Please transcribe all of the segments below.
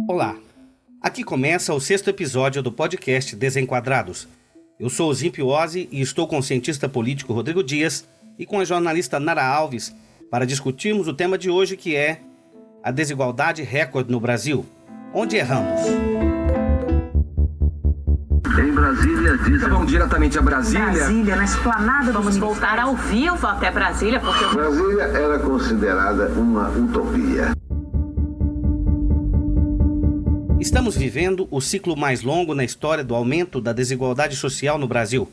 Olá, aqui começa o 6º episódio do podcast Desenquadrados. Eu sou o Zímpio Ozzi e estou com o cientista político Rodrigo Dias e com a jornalista Nara Alves para discutirmos o tema de hoje, que é a desigualdade recorde no Brasil. Onde erramos? Em Brasília, dizem... Vamos diretamente a Brasília. Brasília, na esplanada. Vamos voltar ao vivo até Brasília, porque... Brasília era considerada uma utopia. Estamos vivendo o ciclo mais longo na história do aumento da desigualdade social no Brasil.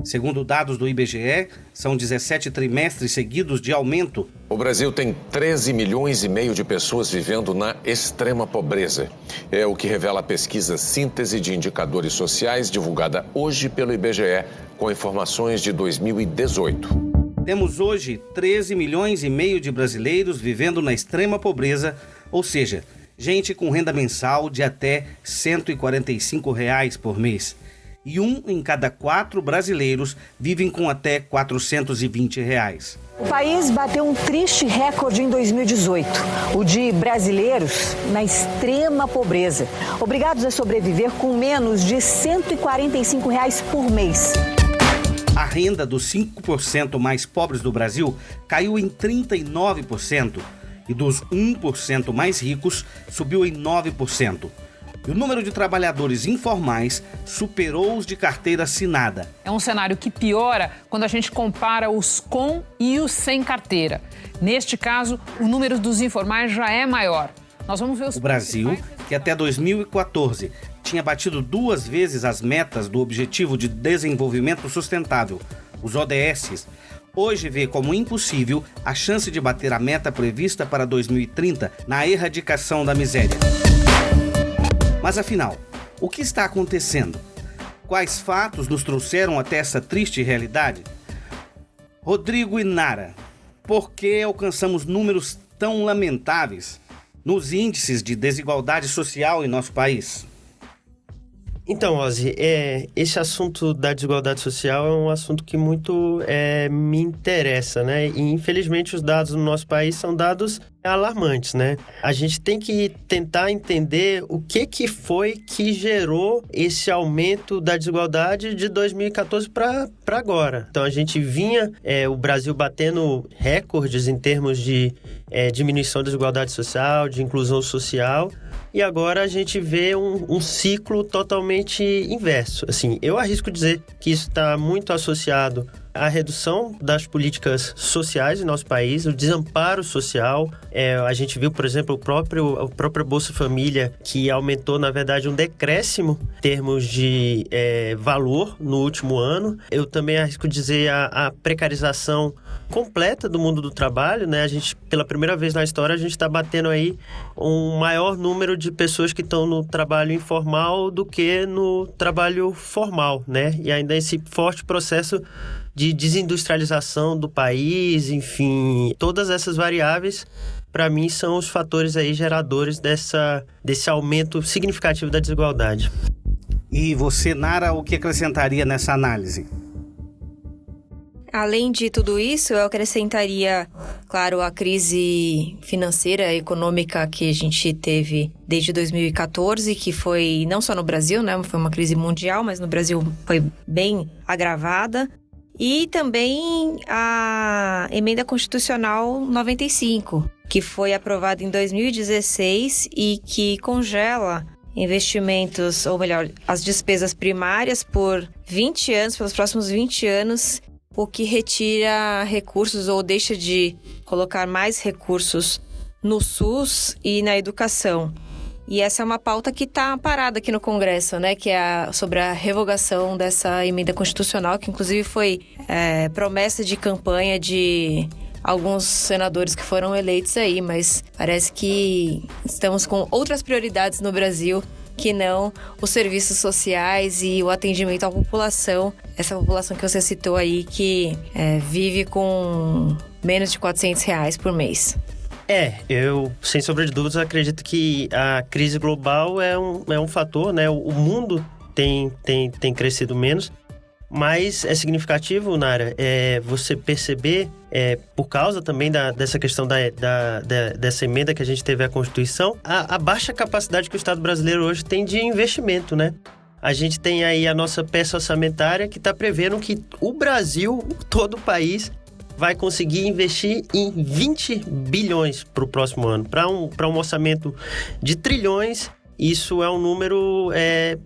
Segundo dados do IBGE, são 17 trimestres seguidos de aumento. O Brasil tem 13 milhões e meio de pessoas vivendo na extrema pobreza. É o que revela a pesquisa Síntese de Indicadores Sociais, divulgada hoje pelo IBGE, com informações de 2018. Temos hoje 13 milhões e meio de brasileiros vivendo na extrema pobreza, ou seja, gente com renda mensal de até R$ 145 por mês. E 1 em cada 4 brasileiros vivem com até R$ 420. O país bateu um triste recorde em 2018, o de brasileiros na extrema pobreza, obrigados a sobreviver com menos de R$ 145 por mês. A renda dos 5% mais pobres do Brasil caiu em 39%, e dos 1% mais ricos subiu em 9%. E o número de trabalhadores informais superou os de carteira assinada. É um cenário que piora quando a gente compara os com e os sem carteira. Neste caso, o número dos informais já é maior. Nós vamos ver os... O Brasil, que até 2014 tinha batido 2 vezes as metas do Objetivo de Desenvolvimento Sustentável, os ODSs, hoje vê como impossível a chance de bater a meta prevista para 2030 na erradicação da miséria. Mas afinal, o que está acontecendo? Quais fatos nos trouxeram até essa triste realidade? Rodrigo e Nara, por que alcançamos números tão lamentáveis nos índices de desigualdade social em nosso país? Então, Ozzy, esse assunto da desigualdade social é um assunto que muito me interessa, né? E, infelizmente, os dados no nosso país são dados alarmantes, né? A gente tem que tentar entender o que foi que gerou esse aumento da desigualdade de 2014 para agora. Então, a gente vinha, o Brasil batendo recordes em termos de diminuição da desigualdade social, de inclusão social, e agora a gente vê um ciclo totalmente inverso. Assim, eu arrisco dizer que isso está muito associado à redução das políticas sociais em nosso país, o desamparo social. A gente viu, por exemplo, a própria Bolsa Família, que aumentou, na verdade, um decréscimo em termos de valor no último ano. Eu também arrisco dizer a precarização completa do mundo do trabalho, né? A gente, pela primeira vez na história, a gente está batendo aí um maior número de pessoas que estão no trabalho informal do que no trabalho formal, né? E ainda esse forte processo de desindustrialização do país, enfim, todas essas variáveis, para mim, são os fatores aí geradores desse aumento significativo da desigualdade. E você, Nara, o que acrescentaria nessa análise? Além de tudo isso, eu acrescentaria, claro, a crise financeira e econômica que a gente teve desde 2014, que foi não só no Brasil, né? Foi uma crise mundial, mas no Brasil foi bem agravada. E também a Emenda Constitucional 95, que foi aprovada em 2016 e que congela investimentos, ou melhor, as despesas primárias por 20 anos, pelos próximos 20 anos, o que retira recursos ou deixa de colocar mais recursos no SUS e na educação. E essa é uma pauta que está parada aqui no Congresso, né? Que é sobre a revogação dessa emenda constitucional, que inclusive foi promessa de campanha de alguns senadores que foram eleitos aí, mas parece que estamos com outras prioridades no Brasil que não os serviços sociais e o atendimento à população, essa população que você citou aí, que vive com menos de R$ 400 por mês. Eu, sem sombra de dúvidas, acredito que a crise global é um fator, né? O mundo tem crescido menos. Mas é significativo, Nara, você perceber, por causa também dessa questão dessa emenda que a gente teve à Constituição, a baixa capacidade que o Estado brasileiro hoje tem de investimento, né? A gente tem aí a nossa peça orçamentária que está prevendo que o Brasil, todo o país, vai conseguir investir em 20 bilhões para o próximo ano. Para um orçamento de trilhões, isso é um número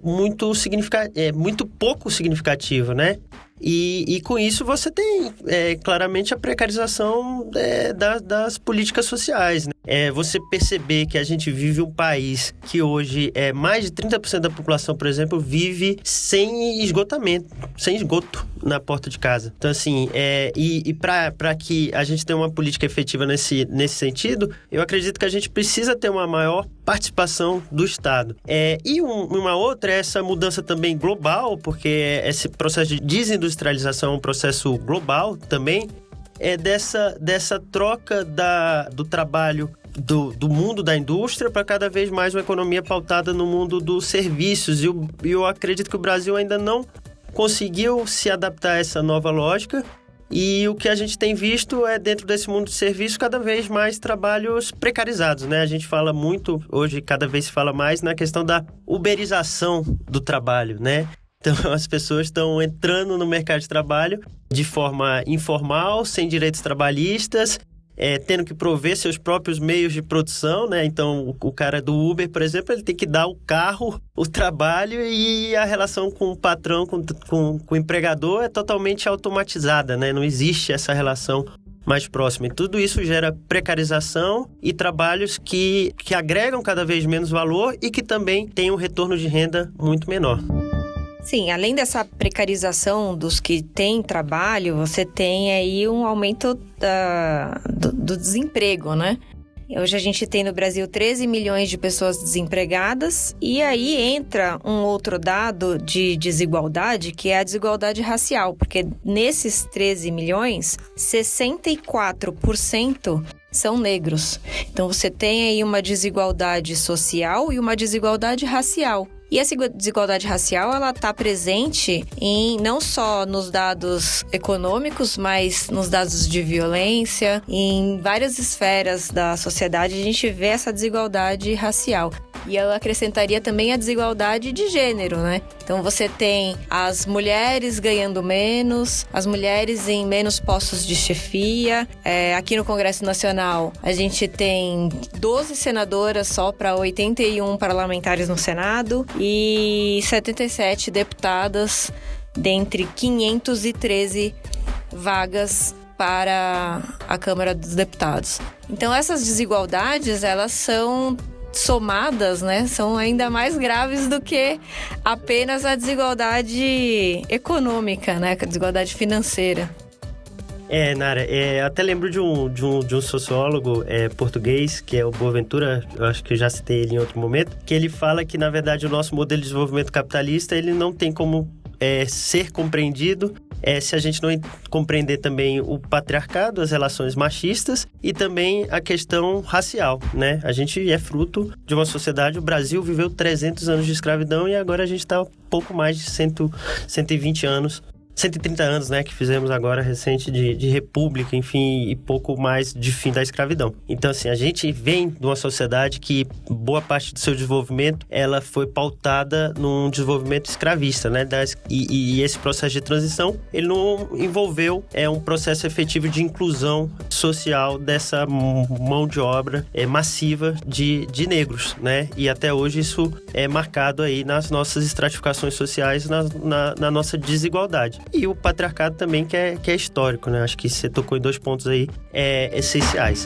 muito pouco significativo, né? E com isso você tem claramente a precarização das políticas sociais, né? Você perceber que a gente vive um país que hoje mais de 30% da população, por exemplo, vive sem esgotamento, sem esgoto na porta de casa. Então, assim, para que a gente tenha uma política efetiva nesse sentido, eu acredito que a gente precisa ter uma maior participação do Estado. E uma outra é essa mudança também global, porque esse processo de desindustrialização é um processo global também, dessa troca do trabalho do mundo da indústria para cada vez mais uma economia pautada no mundo dos serviços. E eu acredito que o Brasil ainda não conseguiu se adaptar a essa nova lógica. E o que a gente tem visto dentro desse mundo de serviço, cada vez mais trabalhos precarizados, né? A gente fala muito, hoje cada vez se fala mais na questão da uberização do trabalho, né? Então, as pessoas estão entrando no mercado de trabalho de forma informal, sem direitos trabalhistas, tendo que prover seus próprios meios de produção, né? Então, o cara do Uber, por exemplo, ele tem que dar o carro, o trabalho, e a relação com o patrão, com o empregador é totalmente automatizada, né? Não existe essa relação mais próxima. E tudo isso gera precarização e trabalhos que agregam cada vez menos valor e que também têm um retorno de renda muito menor. Sim, além dessa precarização dos que têm trabalho, você tem aí um aumento do desemprego, né? Hoje a gente tem no Brasil 13 milhões de pessoas desempregadas, e aí entra um outro dado de desigualdade, que é a desigualdade racial, porque nesses 13 milhões, 64% são negros. Então você tem aí uma desigualdade social e uma desigualdade racial. E essa desigualdade racial, ela está presente não só nos dados econômicos, mas nos dados de violência. Em várias esferas da sociedade, a gente vê essa desigualdade racial. E eu acrescentaria também a desigualdade de gênero, né? Então você tem as mulheres ganhando menos, as mulheres em menos postos de chefia. Aqui no Congresso Nacional, a gente tem 12 senadoras só para 81 parlamentares no Senado e 77 deputadas dentre 513 vagas para a Câmara dos Deputados. Então essas desigualdades, elas são somadas, né, são ainda mais graves do que apenas a desigualdade econômica, né, a desigualdade financeira. Nara, até lembro de um sociólogo português, que é o Boaventura, eu acho que eu já citei ele em outro momento, que ele fala que, na verdade, o nosso modelo de desenvolvimento capitalista, ele não tem como ser compreendido se a gente não compreender também o patriarcado, as relações machistas e também a questão racial, né? A gente é fruto de uma sociedade, o Brasil viveu 300 anos de escravidão e agora a gente está pouco mais de 120 anos, 130 anos, né, que fizemos agora recente de república, enfim, e pouco mais de fim da escravidão. Então, assim, a gente vem de uma sociedade que boa parte do seu desenvolvimento, ela foi pautada num desenvolvimento escravista, né, e esse processo de transição, ele não envolveu um processo efetivo de inclusão social dessa mão de obra massiva de negros, né, e até hoje isso é marcado aí nas nossas estratificações sociais, na nossa desigualdade. E o patriarcado também, que é histórico, né? Acho que você tocou em 2 pontos aí essenciais.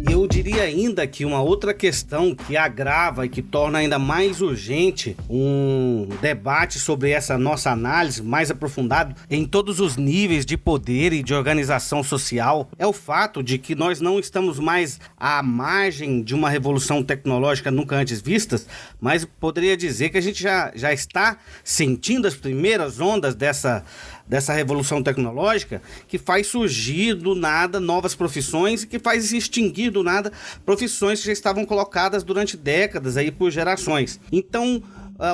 Eu diria ainda que uma outra questão que agrava e que torna ainda mais urgente um debate sobre essa nossa análise mais aprofundado em todos os níveis de poder e de organização social é o fato de que nós não estamos mais à margem de uma revolução tecnológica nunca antes vistas, mas poderia dizer que a gente já está sentindo as primeiras ondas dessa revolução tecnológica que faz surgir do nada novas profissões e que faz extinguir do nada profissões que já estavam colocadas durante décadas aí por gerações. Então,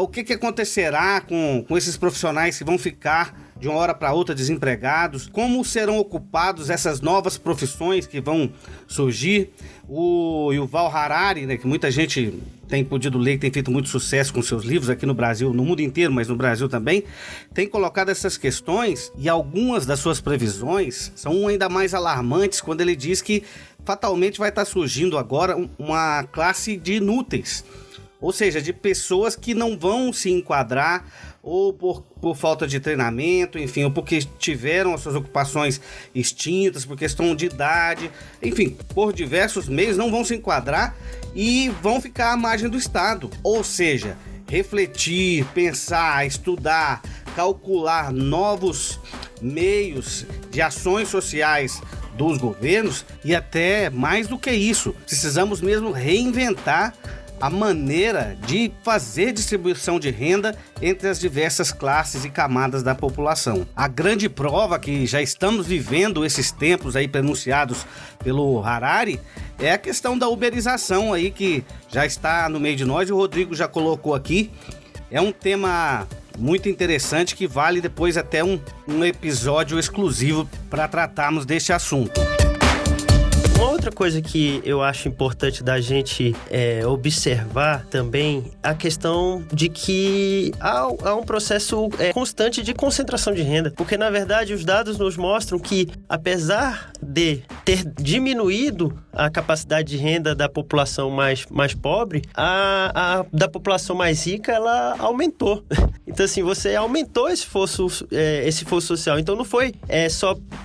o que acontecerá com esses profissionais que vão ficar de uma hora para outra desempregados? Como serão ocupados essas novas profissões que vão surgir? O Yuval Harari, né, que muita gente tem podido ler, que tem feito muito sucesso com seus livros aqui no Brasil, no mundo inteiro, mas no Brasil também, tem colocado essas questões, e algumas das suas previsões são ainda mais alarmantes quando ele diz que fatalmente vai estar surgindo agora uma classe de inúteis, ou seja, de pessoas que não vão se enquadrar ou por falta de treinamento, enfim, ou porque tiveram as suas ocupações extintas, por questão de idade, enfim, por diversos meios não vão se enquadrar e vão ficar à margem do Estado. Ou seja, refletir, pensar, estudar, calcular novos meios de ações sociais dos governos e até mais do que isso, precisamos mesmo reinventar a maneira de fazer distribuição de renda entre as diversas classes e camadas da população. A grande prova que já estamos vivendo esses tempos aí pronunciados pelo Harari é a questão da uberização aí, que já está no meio de nós, e o Rodrigo já colocou aqui. É um tema muito interessante que vale depois até um episódio exclusivo para tratarmos deste assunto. Uma outra coisa que eu acho importante da gente observar também a questão de que há um processo constante de concentração de renda, porque na verdade os dados nos mostram que, apesar de ter diminuído a capacidade de renda da população mais pobre, a da população mais rica, ela aumentou. Então assim, você aumentou esse esforço social. Então não foi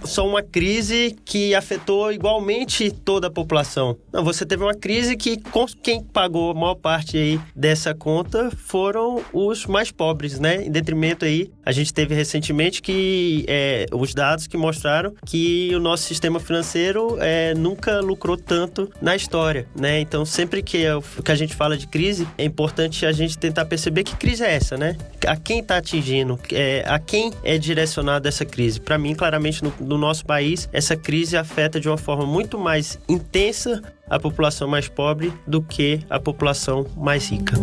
só uma crise que afetou igualmente toda a população. Não, você teve uma crise que quem pagou a maior parte aí dessa conta foram os mais pobres, né? Em detrimento aí, a gente teve recentemente que os dados que mostraram que o nosso sistema financeiro nunca lucrou tanto na história, né? Então, sempre que a gente fala de crise, é importante a gente tentar perceber que crise é essa, né? A quem está atingindo, a quem é direcionada essa crise. Para mim, claramente, no nosso país, essa crise afeta de uma forma muito mais intensa a população mais pobre do que a população mais rica.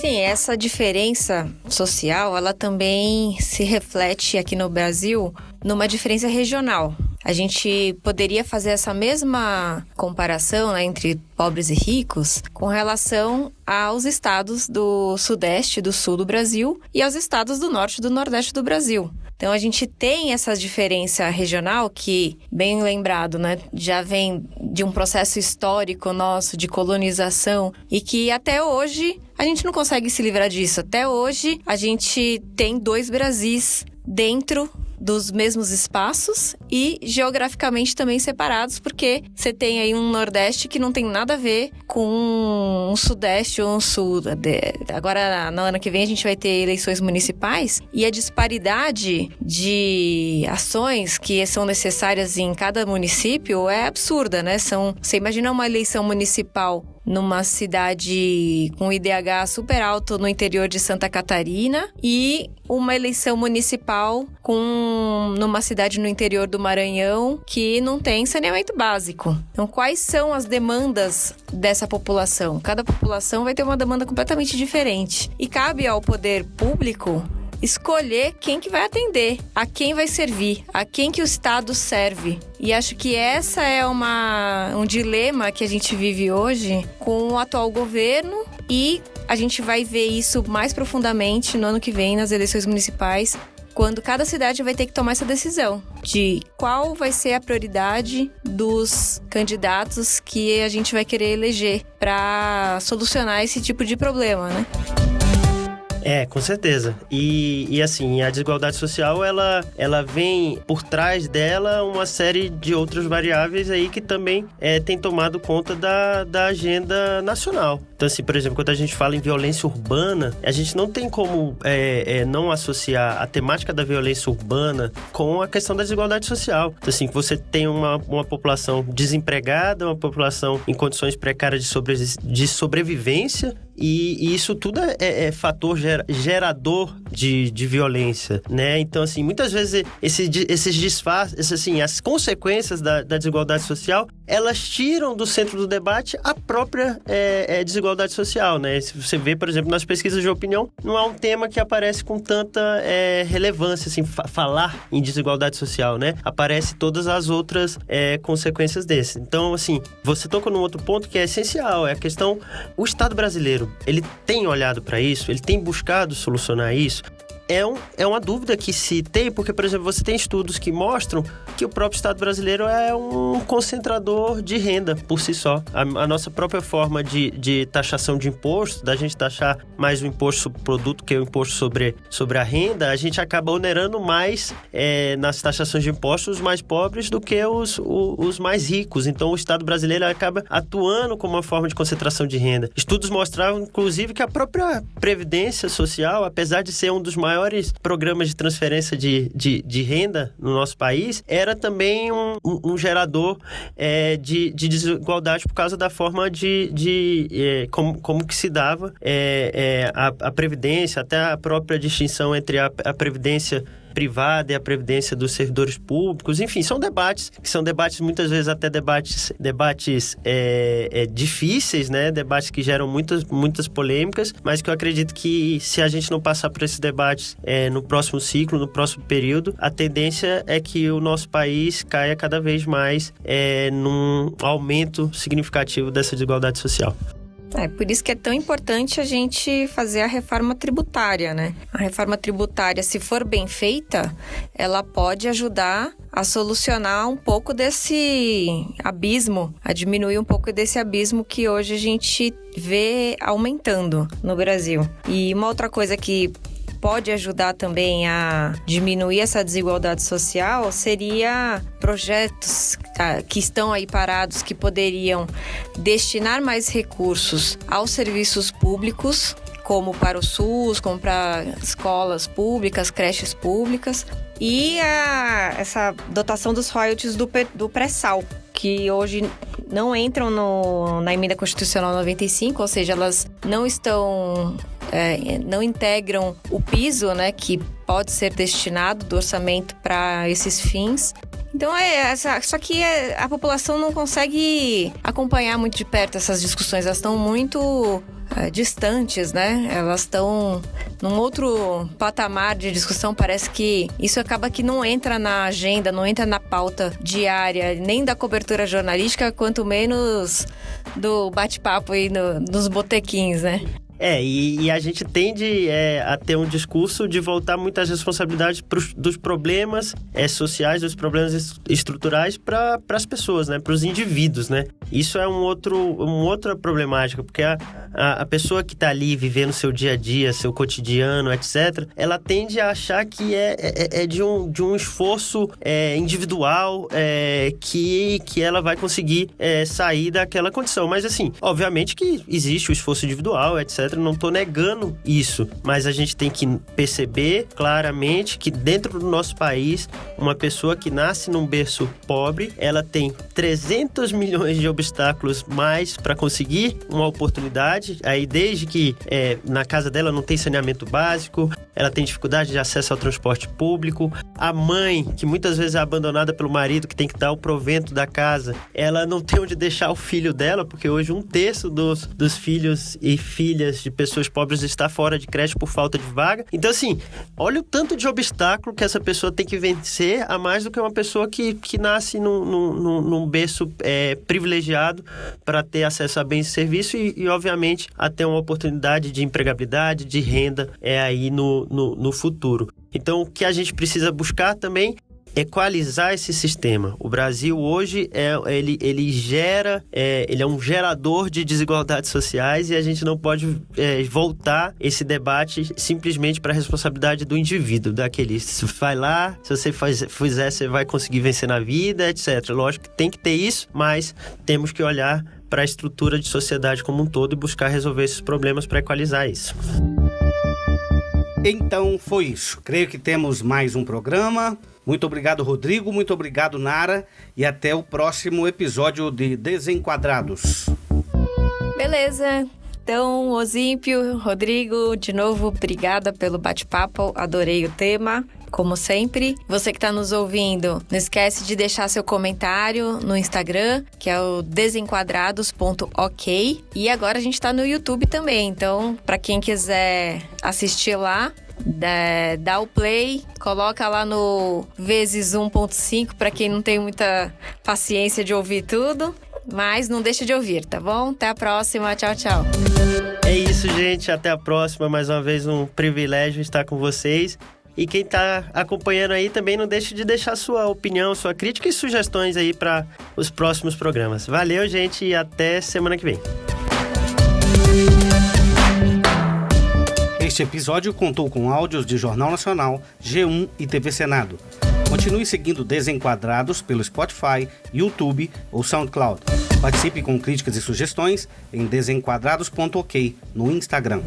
Sim, essa diferença social, ela também se reflete aqui no Brasil numa diferença regional. A gente poderia fazer essa mesma comparação, né, entre pobres e ricos com relação aos estados do Sudeste e do Sul do Brasil e aos estados do Norte e do Nordeste do Brasil. Então, a gente tem essa diferença regional que, bem lembrado, né, já vem de um processo histórico nosso de colonização e que até hoje a gente não consegue se livrar disso. Até hoje a gente tem 2 Brasis dentro dos mesmos espaços e geograficamente também separados, porque você tem aí um Nordeste que não tem nada a ver com um Sudeste ou um Sul. Agora, no ano que vem, a gente vai ter eleições municipais e a disparidade de ações que são necessárias em cada município é absurda, né? Você imagina uma eleição municipal numa cidade com IDH super alto no interior de Santa Catarina e uma eleição municipal numa cidade no interior do Maranhão que não tem saneamento básico. Então, quais são as demandas dessa população? Cada população vai ter uma demanda completamente diferente. E cabe ao poder público escolher quem que vai atender, a quem vai servir, a quem que o Estado serve. E acho que essa é um dilema que a gente vive hoje com o atual governo, e a gente vai ver isso mais profundamente no ano que vem, nas eleições municipais, quando cada cidade vai ter que tomar essa decisão de qual vai ser a prioridade dos candidatos que a gente vai querer eleger para solucionar esse tipo de problema, né? Com certeza. E assim, a desigualdade social, ela vem por trás dela uma série de outras variáveis aí que também tem tomado conta da agenda nacional. Então, assim, por exemplo, quando a gente fala em violência urbana, a gente não tem como não associar a temática da violência urbana com a questão da desigualdade social. Então, assim, você tem uma população desempregada, uma população em condições precárias de sobrevivência, e isso tudo é fator gerador de violência, né? Então, assim, muitas vezes esses disfarces, assim, as consequências da desigualdade social, elas tiram do centro do debate a própria desigualdade social, né? Se você vê, por exemplo, nas pesquisas de opinião, não é um tema que aparece com tanta relevância, assim, falar em desigualdade social, né? Aparece todas as outras consequências desse. Então, assim, você tocou num outro ponto que é essencial, é a questão, o Estado brasileiro, ele tem olhado para isso, ele tem buscado solucionar isso. É uma dúvida que se tem, porque, por exemplo, você tem estudos que mostram que o próprio Estado brasileiro é um concentrador de renda por si só. A nossa própria forma de taxação de imposto, da gente taxar mais o imposto sobre o produto que o imposto sobre a renda, a gente acaba onerando mais nas taxações de impostos os mais pobres do que os mais ricos. Então, o Estado brasileiro acaba atuando como uma forma de concentração de renda. Estudos mostravam, inclusive, que a própria Previdência Social, apesar de ser um dos maiores programas de transferência de renda no nosso país, era também um gerador de desigualdade por causa da forma como que se dava a Previdência, até a própria distinção entre a Previdência privada e a previdência dos servidores públicos. Enfim, são debates muitas vezes até debates difíceis, né? Debates que geram muitas polêmicas, mas que eu acredito que se a gente não passar por esses debates no próximo ciclo, no próximo período, a tendência é que o nosso país caia cada vez mais num aumento significativo dessa desigualdade social. Por isso que é tão importante a gente fazer a reforma tributária, né? A reforma tributária, se for bem feita, ela pode ajudar a solucionar um pouco desse abismo, a diminuir um pouco desse abismo que hoje a gente vê aumentando no Brasil. E uma outra coisa que pode ajudar também a diminuir essa desigualdade social seria projetos que estão aí parados, que poderiam destinar mais recursos aos serviços públicos, como para o SUS, como para escolas públicas, creches públicas, e essa dotação dos royalties do pré-sal, que hoje não entram na Emenda Constitucional 95, ou seja, elas não estão... não integram o piso, né, que pode ser destinado do orçamento para esses fins. Então, só que a população não consegue acompanhar muito de perto essas discussões, elas estão muito distantes, né? Elas estão num outro patamar de discussão. Parece que isso acaba que não entra na agenda, não entra na pauta diária, nem da cobertura jornalística, quanto menos do bate-papo aí nos botequins, né? E a gente tende a ter um discurso de voltar muitas responsabilidades dos problemas sociais, dos problemas estruturais para as pessoas, né? Para os indivíduos, né? Isso é uma outra problemática, porque a pessoa que está ali vivendo seu dia a dia, seu cotidiano, etc., ela tende a achar que é de um esforço individual que ela vai conseguir sair daquela condição. Mas, assim, obviamente que existe o esforço individual, etc., não estou negando isso, mas a gente tem que perceber claramente que dentro do nosso país, uma pessoa que nasce num berço pobre, ela tem 300 milhões de obstáculos mais para conseguir uma oportunidade, aí desde que na casa dela não tem saneamento básico, ela tem dificuldade de acesso ao transporte público, a mãe, que muitas vezes é abandonada pelo marido, que tem que dar o provento da casa, ela não tem onde deixar o filho dela, porque hoje 1/3 dos filhos e filhas de pessoas pobres está fora de creche por falta de vaga. Então, assim, olha o tanto de obstáculo que essa pessoa tem que vencer, a mais do que uma pessoa que nasce num berço privilegiado para ter acesso a bens e serviços e, obviamente, a ter uma oportunidade de empregabilidade, de renda aí no futuro. Então, o que a gente precisa buscar também equalizar esse sistema. O Brasil hoje ele é um gerador de desigualdades sociais e a gente não pode voltar esse debate simplesmente para a responsabilidade do indivíduo, daquele vai lá, se você fizer, você vai conseguir vencer na vida, etc. Lógico que tem que ter isso, mas temos que olhar para a estrutura de sociedade como um todo e buscar resolver esses problemas para equalizar isso. Então foi isso. Creio que temos mais um programa. Muito obrigado, Rodrigo. Muito obrigado, Nara. E até o próximo episódio de Desenquadrados. Beleza. Então, Osímpio, Rodrigo, de novo, obrigada pelo bate-papo. Adorei o tema. como sempre. Você que está nos ouvindo, não esquece de deixar seu comentário no Instagram, que é o desenquadrados.ok. E agora a gente está no YouTube também, então para quem quiser assistir lá, dá o play, coloca lá no vezes 1.5 para quem não tem muita paciência de ouvir tudo, mas não deixa de ouvir, tá bom? Até a próxima, tchau, tchau. É isso, gente, até a próxima, mais uma vez um privilégio estar com vocês. E quem tá acompanhando aí também não deixe de deixar sua opinião, sua crítica e sugestões aí para os próximos programas. Valeu, gente, e até semana que vem. Este episódio contou com áudios de Jornal Nacional, G1 e TV Senado. Continue seguindo Desenquadrados pelo Spotify, YouTube ou SoundCloud. Participe com críticas e sugestões em desenquadrados.ok no Instagram.